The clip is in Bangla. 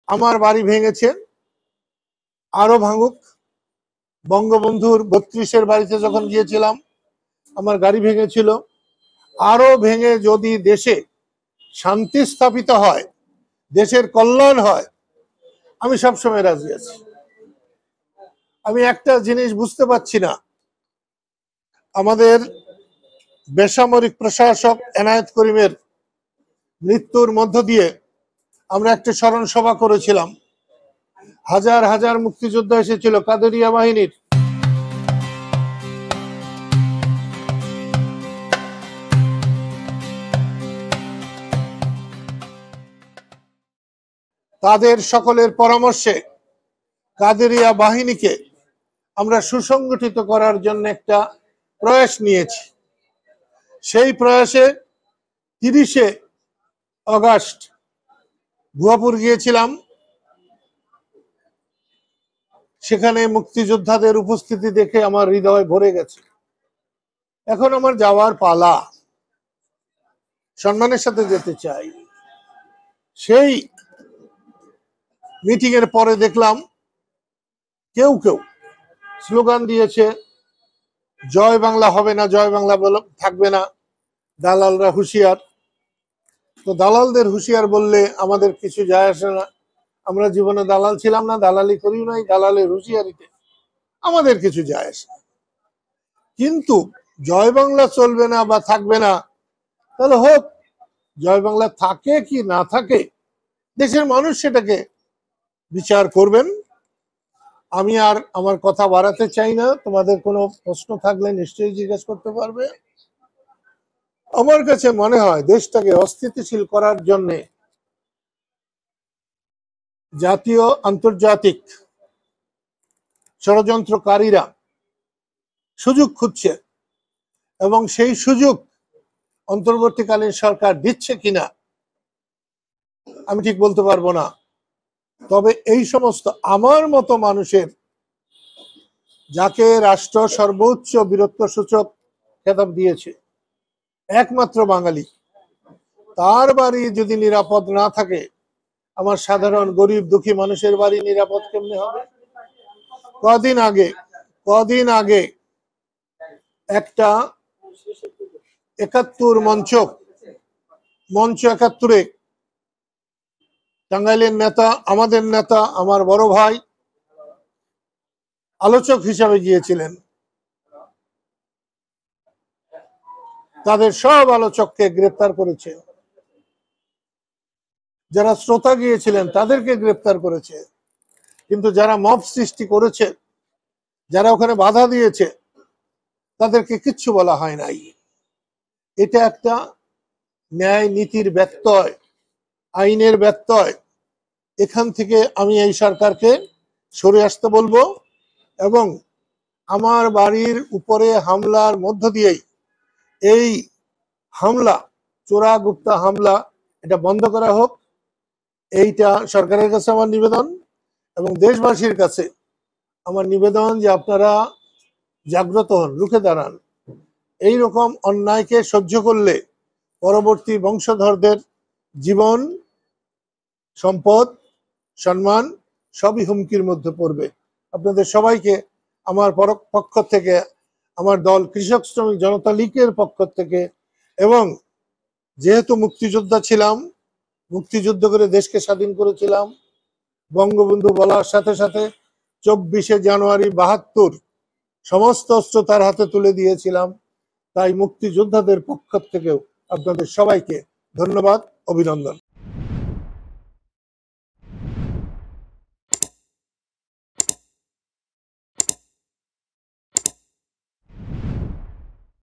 আমার বাড়ি ভেঙেছে, আরো ভাঙুক। বঙ্গবন্ধুর ৩২-এর বাড়িতে যখন গিয়েছিলাম আমার গাড়ি ভেঙেছিল, আরো ভেঙে যদি দেশে শান্তি স্থাপিত হয়, দেশের কল্যাণ হয়, আমি সবসময় রাজি আছি। আমি একটা জিনিস বুঝতে পারছি না, আমাদের বেসামরিক প্রশাসক এনায়েত করিমের মৃত্যুর মধ্য দিয়ে আমরা একটা স্মরণ সভা করেছিলাম। হাজার হাজার মুক্তিযোদ্ধা এসেছিল কাদেরিয়া বাহিনীর। তাদের সকলের পরামর্শে কাদেরিয়া বাহিনীকে আমরা সুসংগঠিত করার জন্য একটা প্রয়াস নিয়েছি। সেই প্রয়াসে ৩০শে আগস্ট ভুয়াপুর গিয়েছিলাম। সেখানে মুক্তিযোদ্ধাদের উপস্থিতি দেখে আমার হৃদয় ভরে গেছে। এখন আমার যাওয়ার পালা, সম্মানের সাথে যেতে চাই। সেই মিটিং এর পরে দেখলাম কেউ কেউ স্লোগান দিয়েছে, জয় বাংলা হবে না, জয় বাংলা থাকবে না, দালালরা হুঁশিয়ার। তো দালালদের হুঁশিয়ার বললে আমাদের কিছু যায় আসে না, আমরা জীবনে দালাল ছিলাম না, দালালি করিও নাই, দালালের হুঁশিয়ারিতে আমাদের কিছু যায় আসে না। কিন্তু জয় বাংলা চলবে না বা থাকবে না, তাহলে হোক, জয় বাংলা থাকে কি না থাকে দেশের মানুষ সেটাকে বিচার করবেন। আমি আর আমার কথা বাড়াতে চাই না, তোমাদের কোনো প্রশ্ন থাকলে নিশ্চয়ই জিজ্ঞেস করতে পারবে। আমার কাছে মনে হয় দেশটাকে অস্থিতিশীল করার জন্য জাতীয় আন্তর্জাতিক ষড়যন্ত্রকারীরা সুযোগ খুঁজছে, এবং সেই সুযোগ অন্তর্বর্তীকালীন সরকার দিচ্ছে কিনা আমি ঠিক বলতে পারবো না। তবে এই সমস্ত আমার মতো মানুষের, যাকে রাষ্ট্র সর্বোচ্চ বীরত্ব সূচক খেতাব দিয়েছে, একমাত্র বাঙালি, তার বাড়ি যদি নিরাপদ না থাকে, আমার সাধারণ গরিব দুঃখী মানুষের বাড়ি নিরাপদ কেমনে হবে? কদিন আগে একটা ৭১ মঞ্চ ৭১-এ টাঙ্গাইলের নেতা, আমাদের নেতা, আমার বড় ভাই আলোচক হিসাবে গিয়েছিলেন। তাদের সব আলোচককে গ্রেপ্তার করেছে, যারা শ্রোতা গিয়েছিলেন তাদেরকে গ্রেপ্তার করেছে, কিন্তু যারা মব সৃষ্টি করেছে, যারা ওখানে বাধা দিয়েছে, তাদেরকে কিচ্ছু বলা হয় নাই। এটা একটা ন্যায় নীতির ব্যত্যয়, আইনের ব্যত্যয়। এখান থেকে আমি এই সরকারকে সরে আসতে বলবো, এবং আমার বাড়ির উপরে হামলার মধ্য দিয়েই এই হামলা, চোরা গুপ্তা হামলা, এটা বন্ধ করা হোক। এইটা সরকারের কাছে আমার নিবেদন, এবং দেশবাসীর কাছে আমার নিবেদন যে আপনারা জাগ্রত হন, রুখে দাঁড়ান। এইরকম অন্যায়কে সহ্য করলে পরবর্তী বংশধরদের জীবন, সম্পদ, সম্মান সবই হুমকির মধ্যে পড়বে। আপনাদের সবাইকে আমার পক্ষ থেকে, আমার দল কৃষক শ্রমিক জনতা লীগের পক্ষ থেকে, এবং যেহেতু মুক্তিযোদ্ধা ছিলাম, মুক্তিযুদ্ধ করে দেশকে স্বাধীন করেছিলাম, বঙ্গবন্ধু বলার সাথে সাথে ২৪শে জানুয়ারি ৭২ সমস্ত অস্ত্র তার হাতে তুলে দিয়েছিলাম। তাই মুক্তিযোদ্ধাদের পক্ষ থেকেও আপনাদের সবাইকে ধন্যবাদ, অভিনন্দন।